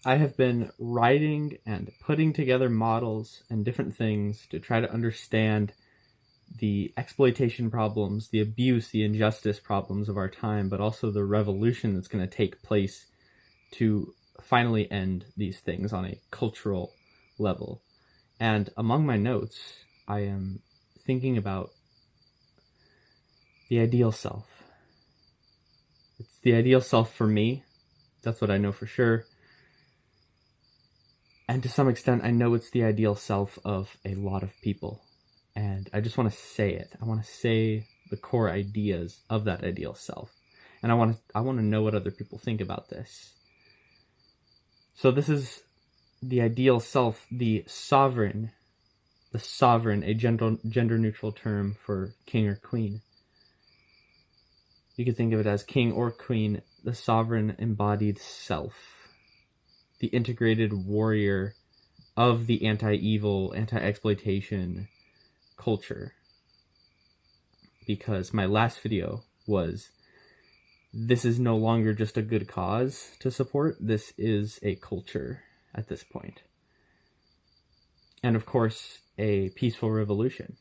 I have been writing and putting together models and different things to try to understand the exploitation problems, the abuse, the injustice problems of our time, but also the revolution that's going to take place to finally end these things on a cultural level. And among my notes, I am thinking about the ideal self. It's the ideal self for me. That's what I know for sure. And to some extent, I know it's the ideal self of a lot of people. And I just want to say it. I want to say the core ideas of that ideal self. And I want to know what other people think about this. So this is the ideal self, the sovereign, a gender neutral term for king or queen. You could think of it as king or queen, the sovereign embodied self, the integrated warrior of the anti-evil, anti-exploitation culture. Because my last video was, this is no longer just a good cause to support, this is a culture at this point. And of course, a peaceful revolution.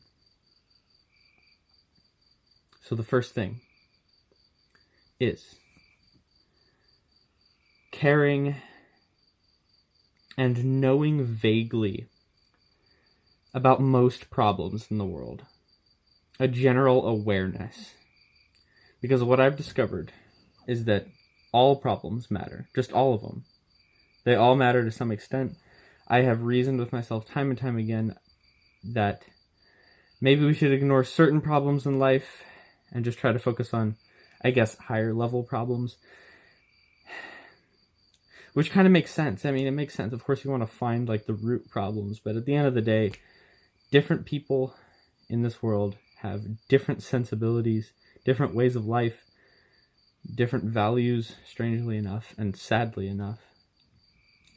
So the first thing is caring and knowing vaguely about most problems in the world. A general awareness. Because what I've discovered is that all problems matter. Just all of them. They all matter to some extent. I have reasoned with myself time and time again that maybe we should ignore certain problems in life and just try to focus on, I guess, higher level problems. Which kind of makes sense. I mean, it makes sense. Of course, you want to find like the root problems, but at the end of the day, different people in this world have different sensibilities, different ways of life, different values, strangely enough, and sadly enough.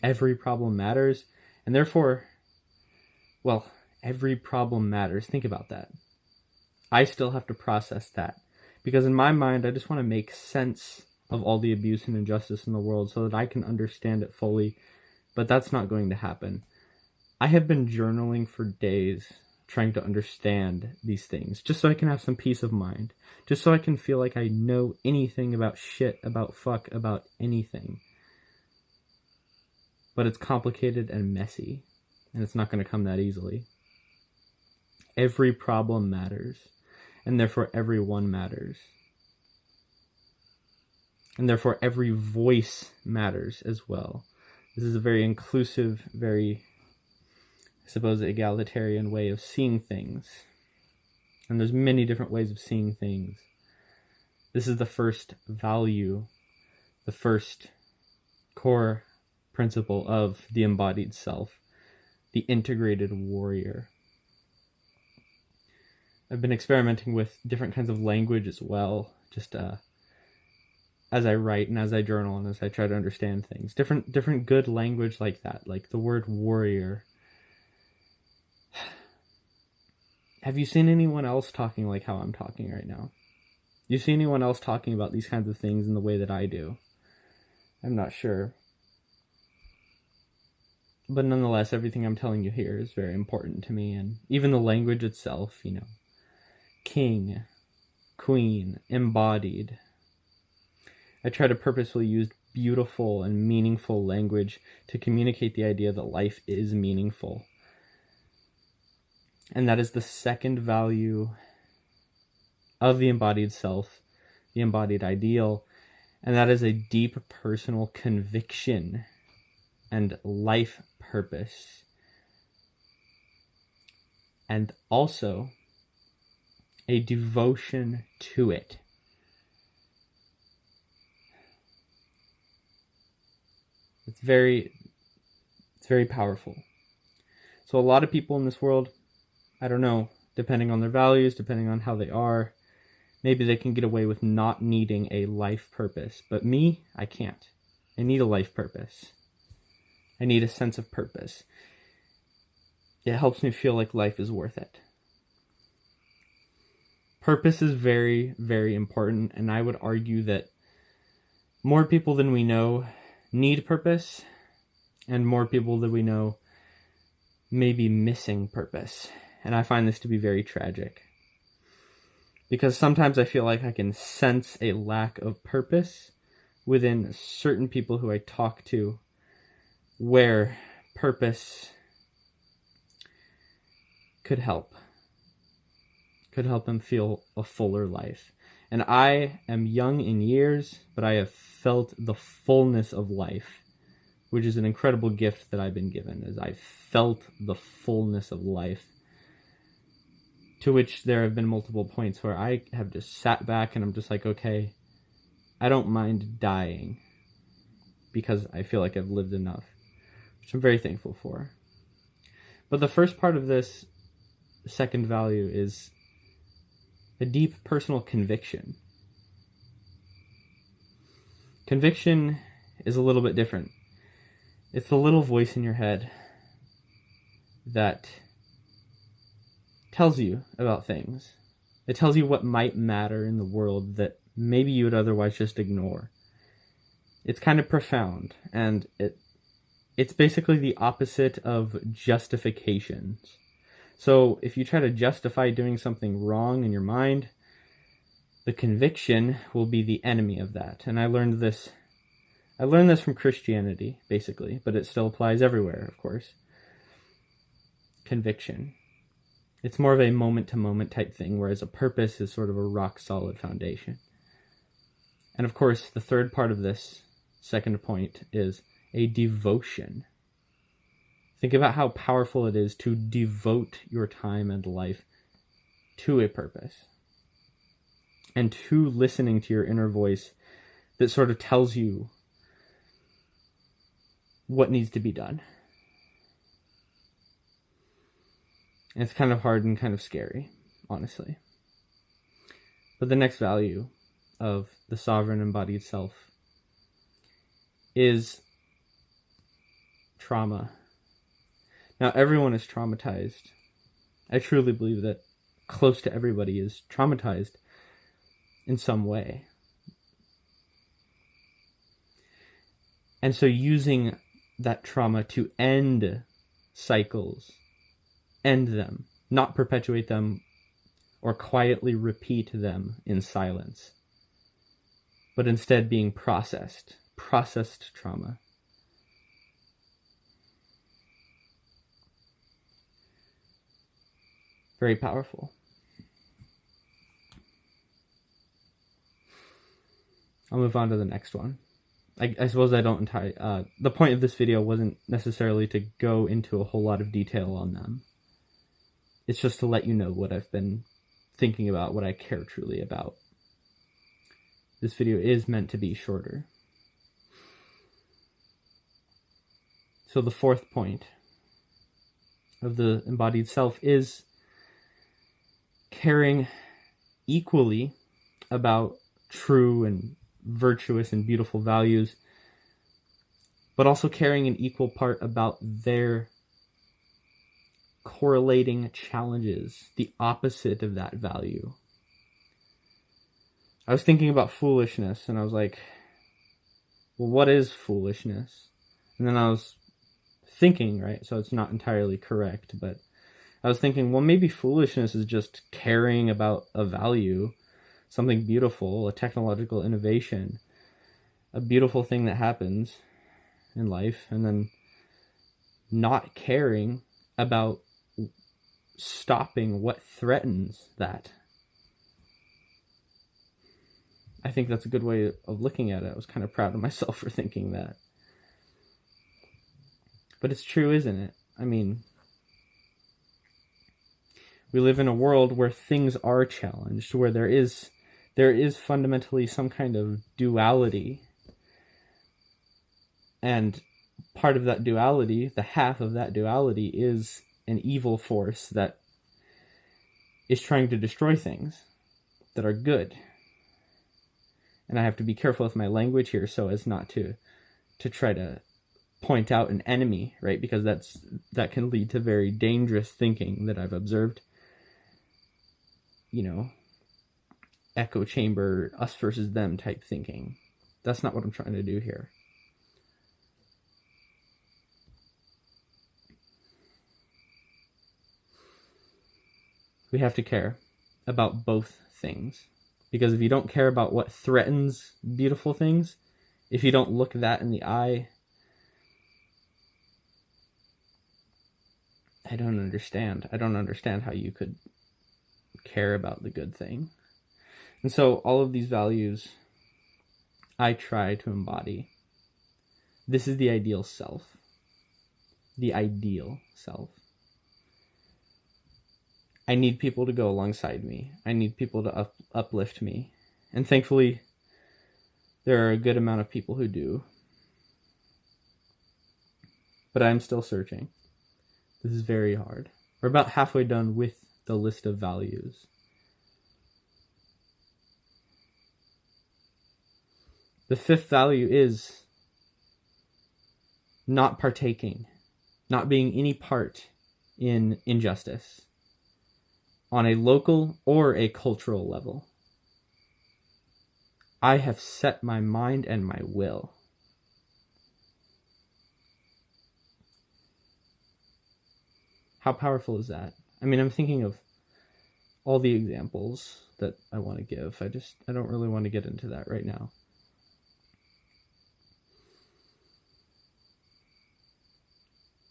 Every problem matters, and therefore, well, every problem matters. Think about that. I still have to process that, because in my mind, I just want to make sense of all the abuse and injustice in the world so that I can understand it fully, but that's not going to happen. I have been journaling for days, trying to understand these things, just so I can have some peace of mind, just so I can feel like I know anything about shit, about fuck, about anything. But it's complicated and messy, and it's not going to come that easily. Every problem matters, and therefore everyone matters. And therefore every voice matters as well. This is a very inclusive, very, I suppose, egalitarian way of seeing things. And there's many different ways of seeing things. This is the first value, the first core principle of the embodied self, the integrated warrior. I've been experimenting with different kinds of language as well, just as I write and as I journal and as I try to understand things. Different good language like that, like the word warrior. Have you seen anyone else talking like how I'm talking right now? You see anyone else talking about these kinds of things in the way that I do? I'm not sure. But nonetheless, everything I'm telling you here is very important to me, and even the language itself, you know. King, queen, embodied. I try to purposefully use beautiful and meaningful language to communicate the idea that life is meaningful. And that is the second value of the embodied self, the embodied ideal, and that is a deep personal conviction and life purpose. And also a devotion to it. It's very powerful. So a lot of people in this world, I don't know, depending on their values, depending on how they are, maybe they can get away with not needing a life purpose. But me, I can't. I need a life purpose. I need a sense of purpose. It helps me feel like life is worth it. Purpose is very, very important, and I would argue that more people than we know need purpose, and more people that we know may be missing purpose. And I find this to be very tragic, because sometimes I feel like I can sense a lack of purpose within certain people who I talk to, where purpose could help them feel a fuller life. And I am young in years, but I have felt the fullness of life, which is an incredible gift that I've been given, is I've felt the fullness of life, to which there have been multiple points where I have just sat back and I'm just like, okay, I don't mind dying because I feel like I've lived enough, which I'm very thankful for. But the first part of this second value is a deep personal conviction. Conviction is a little bit different. It's the little voice in your head that tells you about things. It tells you what might matter in the world that maybe you would otherwise just ignore. It's kind of profound, and it's basically the opposite of justifications. So if you try to justify doing something wrong in your mind, the conviction will be the enemy of that. And I learned this from Christianity, basically, but it still applies everywhere, of course. Conviction. It's more of a moment-to-moment type thing, whereas a purpose is sort of a rock-solid foundation. And of course, the third part of this second point is a devotion. Think about how powerful it is to devote your time and life to a purpose, and to listening to your inner voice that sort of tells you what needs to be done. And it's kind of hard and kind of scary, honestly. But the next value of the sovereign embodied self is trauma. Now, everyone is traumatized. I truly believe that close to everybody is traumatized in some way. And so using that trauma to end cycles, end them, not perpetuate them or quietly repeat them in silence, but instead being processed trauma. Very powerful. I'll move on to the next one. I suppose I don't entirely... the point of this video wasn't necessarily to go into a whole lot of detail on them. It's just to let you know what I've been thinking about, what I care truly about. This video is meant to be shorter. So the fourth point of the embodied self is caring equally about true and virtuous and beautiful values, but also caring an equal part about their correlating challenges, the opposite of that value. I was thinking about foolishness, and I was like, well, what is foolishness? And then I was thinking, right, so it's not entirely correct, but I was thinking, well, maybe foolishness is just caring about a value, something beautiful, a technological innovation, a beautiful thing that happens in life, and then not caring about stopping what threatens that. I think that's a good way of looking at it. I was kind of proud of myself for thinking that. But it's true, isn't it? I mean, we live in a world where things are challenged, where there is fundamentally some kind of duality. And part of that duality, the half of that duality, is an evil force that is trying to destroy things that are good. And I have to be careful with my language here so as not to try to point out an enemy, right? Because that can lead to very dangerous thinking that I've observed. You know, echo chamber, us versus them type thinking. That's not what I'm trying to do here. we have to care about both things. Because if you don't care about what threatens beautiful things, if you don't look that in the eye, I don't understand. I don't understand how you could care about the good thing. And so all of these values I try to embody. This is the ideal self. The ideal self. I need people to go alongside me. I need people to uplift me. And thankfully, there are a good amount of people who do. But I'm still searching. This is very hard. We're about halfway done with the list of values. The fifth value is not partaking, not being any part in injustice on a local or a cultural level. I have set my mind and my will. How powerful is that? I mean, I'm thinking of all the examples that I want to give. I don't really want to get into that right now.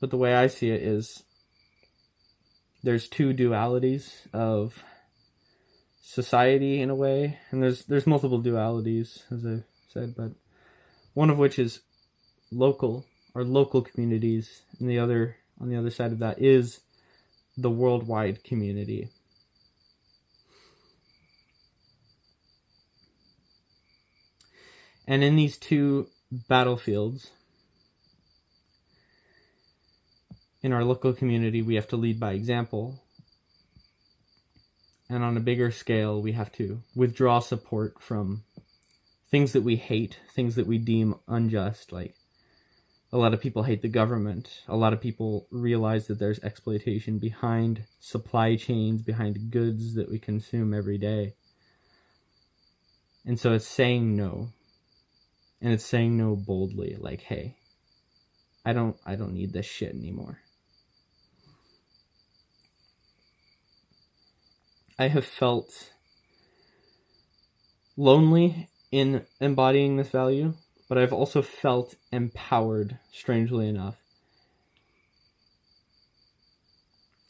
But the way I see it is there's two dualities of society in a way, and there's multiple dualities, as I've said, but one of which is local communities, and the other, on the other side of that, is the worldwide community. And in these two battlefields, in our local community, we have to lead by example. And on a bigger scale, we have to withdraw support from things that we hate, things that we deem unjust. Like, a lot of people hate the government. A lot of people realize that there's exploitation behind supply chains, behind goods that we consume every day. And so it's saying no. And it's saying no boldly, like, hey, I don't need this shit anymore. I have felt lonely in embodying this value, but I've also felt empowered, strangely enough.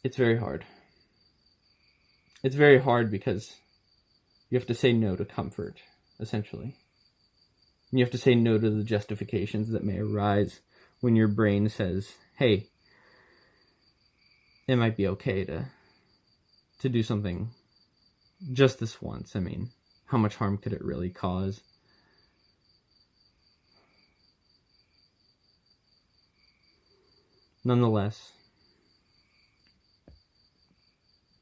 It's very hard. It's very hard because you have to say no to comfort, essentially. You have to say no to the justifications that may arise when your brain says, hey, it might be okay to do something just this once. I mean, how much harm could it really cause? Nonetheless,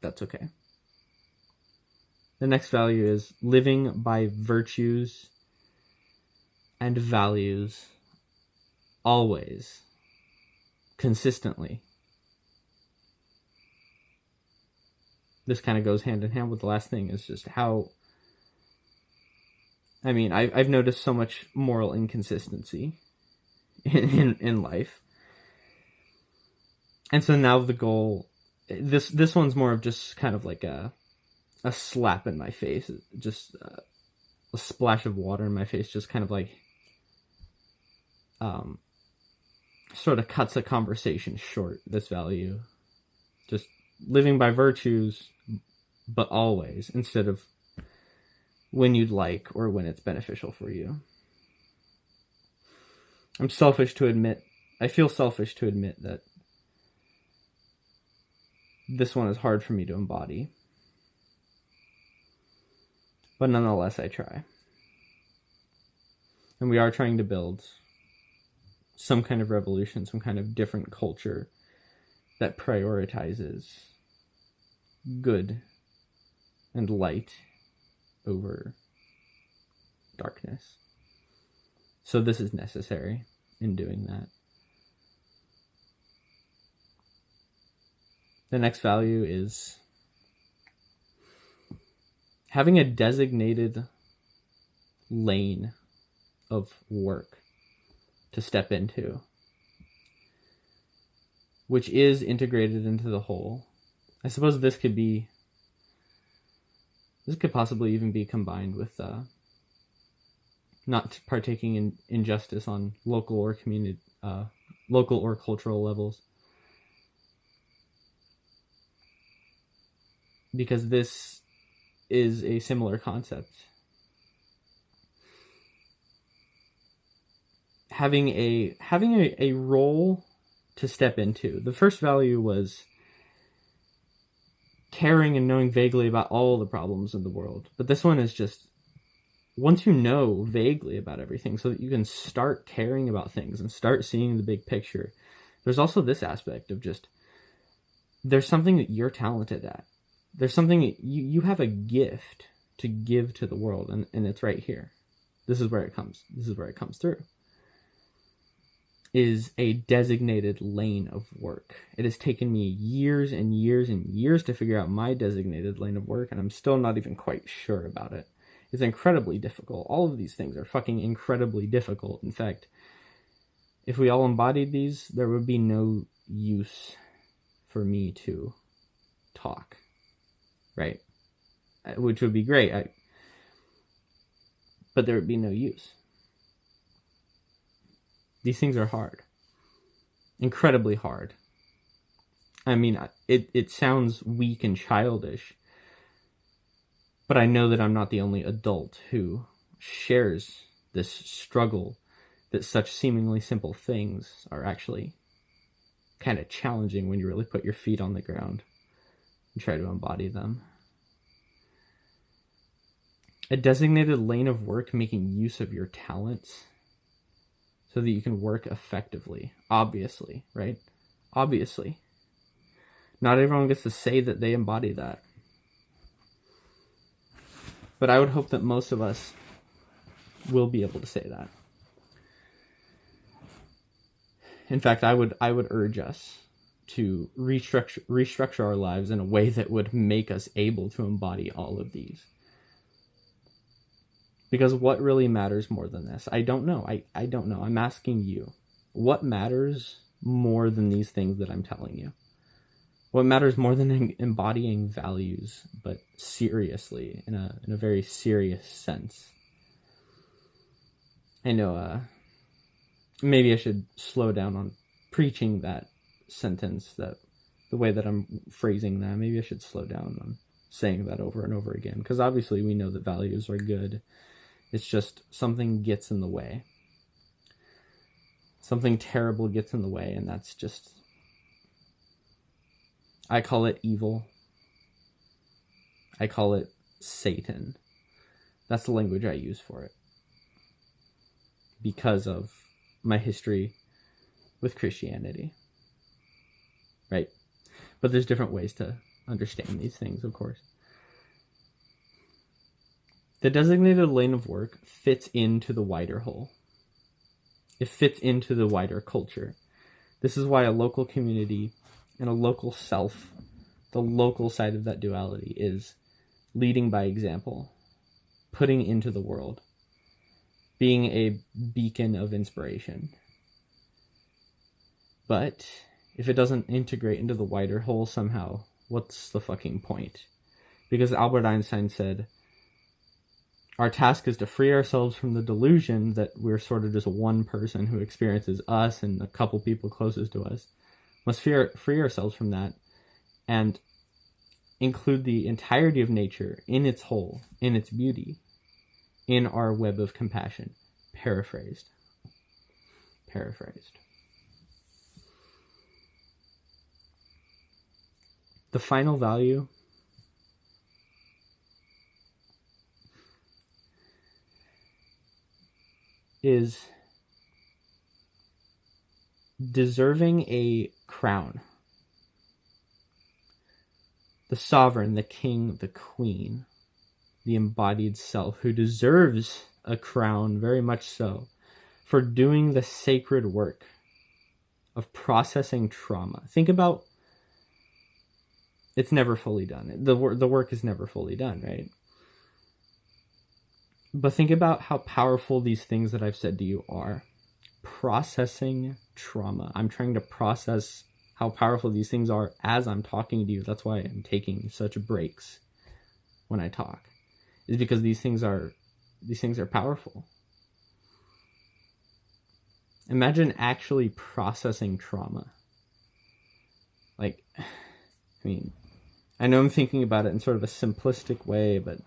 that's okay. The next value is living by virtues and values always, consistently. This kind of goes hand in hand with the last thing, is just how, I mean, I've noticed so much moral inconsistency in life. And so now the goal, this one's more of just kind of like a slap in my face, just a splash of water in my face, just kind of like sort of cuts a conversation short, this value. Just living by virtues, but always, instead of when you'd like or when it's beneficial for you. I feel selfish to admit that this one is hard for me to embody. But nonetheless, I try. And we are trying to build some kind of revolution, some kind of different culture that prioritizes good and light over darkness. So this is necessary in doing that. The next value is having a designated lane of work to step into, which is integrated into the whole. I suppose this could be This could possibly even be combined with not partaking in injustice on local or local or cultural levels. Because this is a similar concept. Having a role to step into. The first value was caring and knowing vaguely about all the problems in the world. But this one is just, once you know vaguely about everything so that you can start caring about things and start seeing the big picture, there's also this aspect of just, there's something that you're talented at. There's something that you have a gift to give to the world, and it's right here. This is where it comes through. Is a designated lane of work. It has taken me years and years and years to figure out my designated lane of work, and I'm still not even quite sure about it. It's incredibly difficult. All of these things are fucking incredibly difficult. In fact, if we all embodied these, there would be no use for me to talk, right? Which would be great, but there would be no use. These things are hard. Incredibly hard. I mean, it sounds weak and childish, but I know that I'm not the only adult who shares this struggle, that such seemingly simple things are actually kind of challenging when you really put your feet on the ground and try to embody them. A designated lane of work, making use of your talents so that you can work effectively. Obviously, right? Obviously. Not everyone gets to say that they embody that. But I would hope that most of us will be able to say that. In fact, I would urge us to restructure our lives in a way that would make us able to embody all of these. Because what really matters more than this? I don't know. I don't know. I'm asking you. What matters more than these things that I'm telling you? What matters more than embodying values, but seriously, in a very serious sense? I know, maybe I should slow down on preaching that sentence, that the way that I'm phrasing that. Maybe I should slow down on saying that over and over again, because obviously we know that values are good. It's just something gets in the way. Something terrible gets in the way, and that's just, I call it evil. I call it Satan. That's the language I use for it, because of my history with Christianity. Right? But there's different ways to understand these things, of course. The designated lane of work fits into the wider whole. It fits into the wider culture. This is why a local community and a local self, the local side of that duality, is leading by example, putting into the world, being a beacon of inspiration. But if it doesn't integrate into the wider whole somehow, what's the fucking point? Because Albert Einstein said, our task is to free ourselves from the delusion that we're sort of just one person who experiences us and a couple people closest to us. Must free ourselves from that and include the entirety of nature in its whole, in its beauty, in our web of compassion. Paraphrased. The final value is deserving a crown. The sovereign, the king, the queen, the embodied self, who deserves a crown, very much so, for doing the sacred work of processing trauma. Think about, it's never fully done. The work is never fully done, right? But think about how powerful these things that I've said to you are. Processing trauma. I'm trying to process how powerful these things are as I'm talking to you. That's why I'm taking such breaks when I talk. is because these things are powerful. Imagine actually processing trauma. Like, I mean, I know I'm thinking about it in sort of a simplistic way, but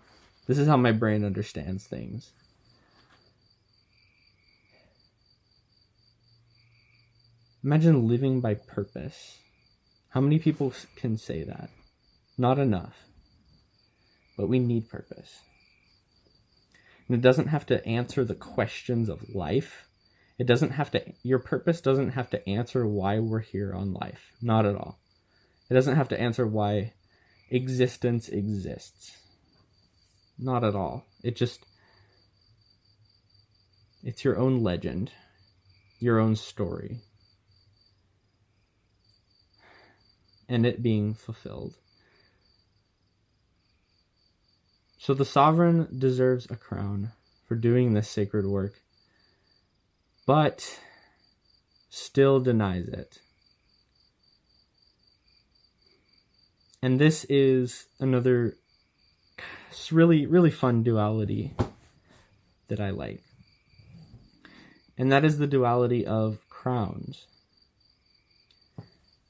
this is how my brain understands things. Imagine living by purpose. How many people can say that? Not enough. But we need purpose. And it doesn't have to answer the questions of life. Your purpose doesn't have to answer why we're here on life. Not at all. It doesn't have to answer why existence exists. Not at all. It's your own legend, your own story, and it being fulfilled. So the sovereign deserves a crown for doing this sacred work, but still denies it. And this is another really, really fun duality that I like. And that is the duality of crowns.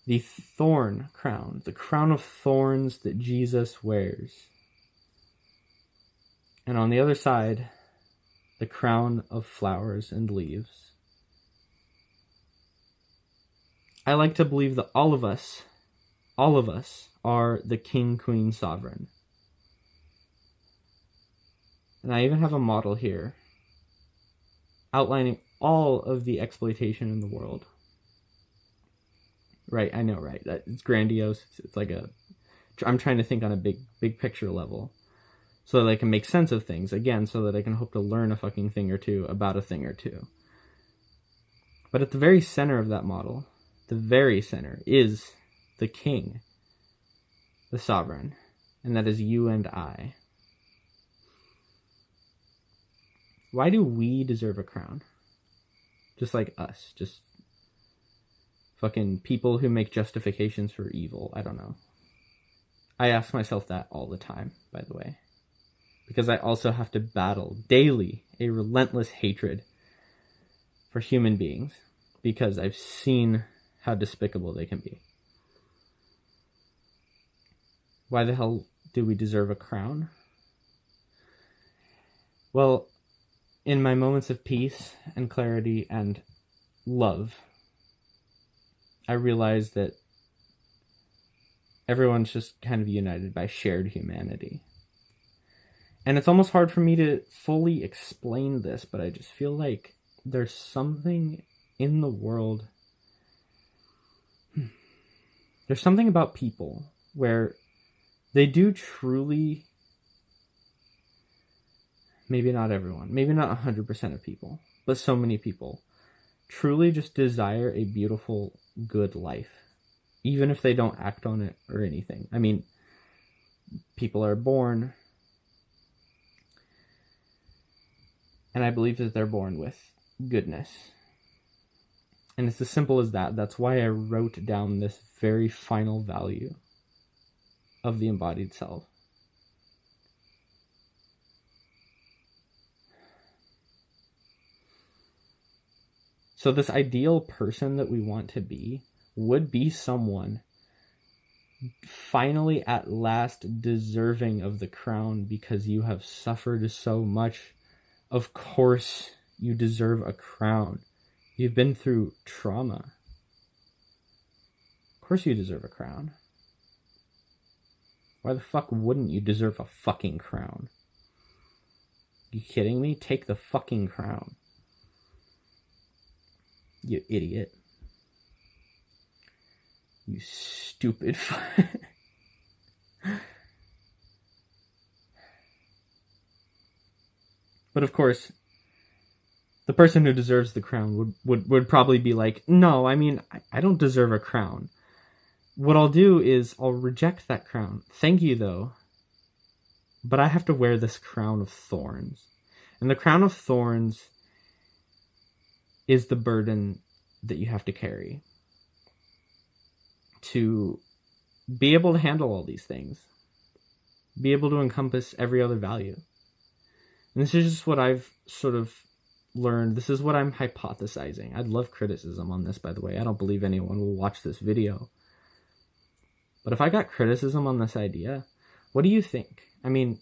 The thorn crown, the crown of thorns that Jesus wears. And on the other side, the crown of flowers and leaves. I like to believe that all of us are the king, queen, sovereign. And I even have a model here outlining all of the exploitation in the world. Right, I know, right? It's grandiose. It's like I'm trying to think on a big picture level so that I can make sense of things, again, so that I can hope to learn a fucking thing or two about a thing or two. But at the very center of that model, the very center, is the king, the sovereign, and that is you and I. Why do we deserve a crown? Just like us, just fucking people who make justifications for evil. I don't know. I ask myself that all the time, by the way. Because I also have to battle daily a relentless hatred for human beings. Because I've seen how despicable they can be. Why the hell do we deserve a crown? Well, in my moments of peace and clarity and love, I realize that everyone's just kind of united by shared humanity. And it's almost hard for me to fully explain this, but I just feel like there's something in the world. There's something about people where they do truly, maybe not everyone, maybe not 100% of people, but so many people truly just desire a beautiful, good life, even if they don't act on it or anything. I mean, people are born, and I believe that they're born with goodness. And it's as simple as that. That's why I wrote down this very final value of the embodied self. So this ideal person that we want to be would be someone finally at last deserving of the crown because you have suffered so much. Of course you deserve a crown. You've been through trauma. Of course you deserve a crown. Why the fuck wouldn't you deserve a fucking crown? You kidding me? Take the fucking crown. You idiot. You stupid But of course, the person who deserves the crown would probably be like, no, I mean, I don't deserve a crown. What I'll do is I'll reject that crown. Thank you, though. But I have to wear this crown of thorns. And the crown of thorns is the burden that you have to carry to be able to handle all these things. Be able to encompass every other value. And this is just what I've sort of learned. This is what I'm hypothesizing. I'd love criticism on this, by the way. I don't believe anyone will watch this video. But if I got criticism on this idea, what do you think? I mean,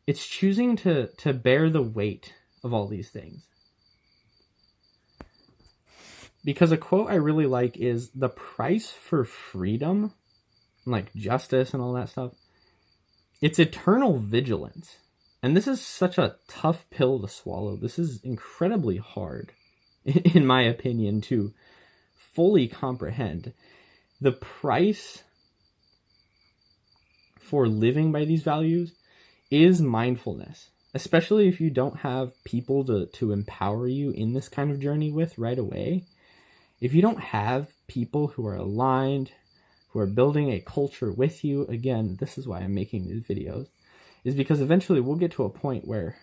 it's choosing to bear the weight of all these things. Because a quote I really like is, the price for freedom, like justice and all that stuff, it's eternal vigilance. And this is such a tough pill to swallow. This is incredibly hard, in my opinion, to fully comprehend. The price for living by these values is mindfulness, especially if you don't have people to empower you in this kind of journey with right away. If you don't have people who are aligned, who are building a culture with you, again, this is why I'm making these videos, is because eventually we'll get to a point where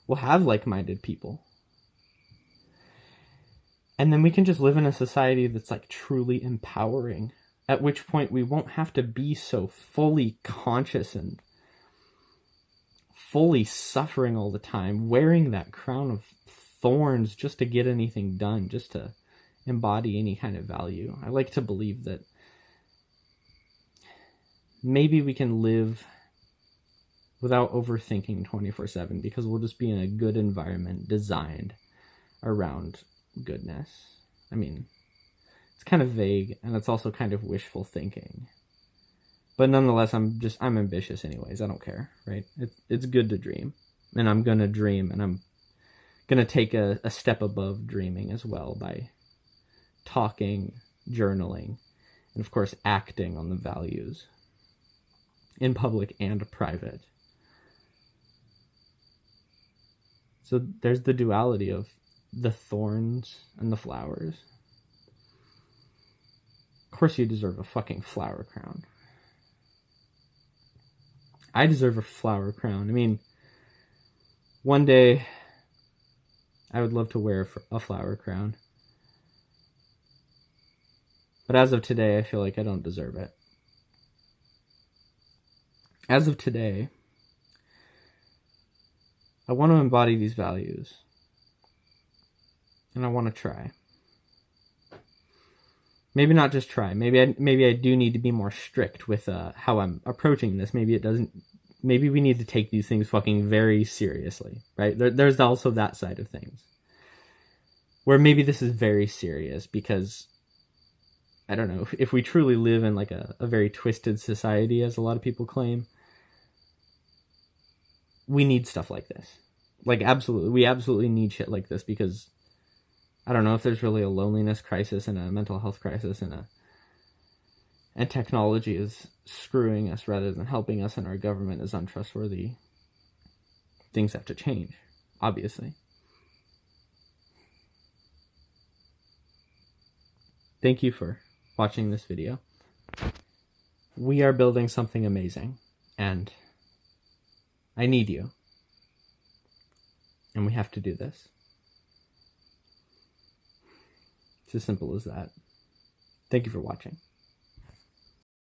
we'll have like-minded people. And then we can just live in a society that's like truly empowering, at which point we won't have to be so fully conscious and fully suffering all the time, wearing that crown of thorns just to get anything done, just to embody any kind of value. I like to believe that maybe we can live without overthinking 24/7, because we'll just be in a good environment designed around goodness. I mean, it's kind of vague, and it's also kind of wishful thinking. But nonetheless, I'm ambitious anyways. I don't care, right? It's good to dream. And I'm going to dream, and I'm going to take a step above dreaming as well by talking, journaling, and of course acting on the values in public and private. So there's the duality of the thorns and the flowers. Of course you deserve a fucking flower crown. I deserve a flower crown. I mean, one day I would love to wear a flower crown. But as of today, I feel like I don't deserve it. As of today, I want to embody these values. And I want to try. Maybe not just try. Maybe I do need to be more strict with how I'm approaching this. Maybe we need to take these things fucking very seriously, right? There's also that side of things, where maybe this is very serious because, I don't know, if we truly live in like a very twisted society, as a lot of people claim, we need stuff like this. Like, absolutely, we absolutely need shit like this, because I don't know if there's really a loneliness crisis and a mental health crisis and technology is screwing us rather than helping us, and our government is untrustworthy. Things have to change, obviously. Thank you for watching this video. We are building something amazing, and I need you. And we have to do this. It's as simple as that. Thank you for watching.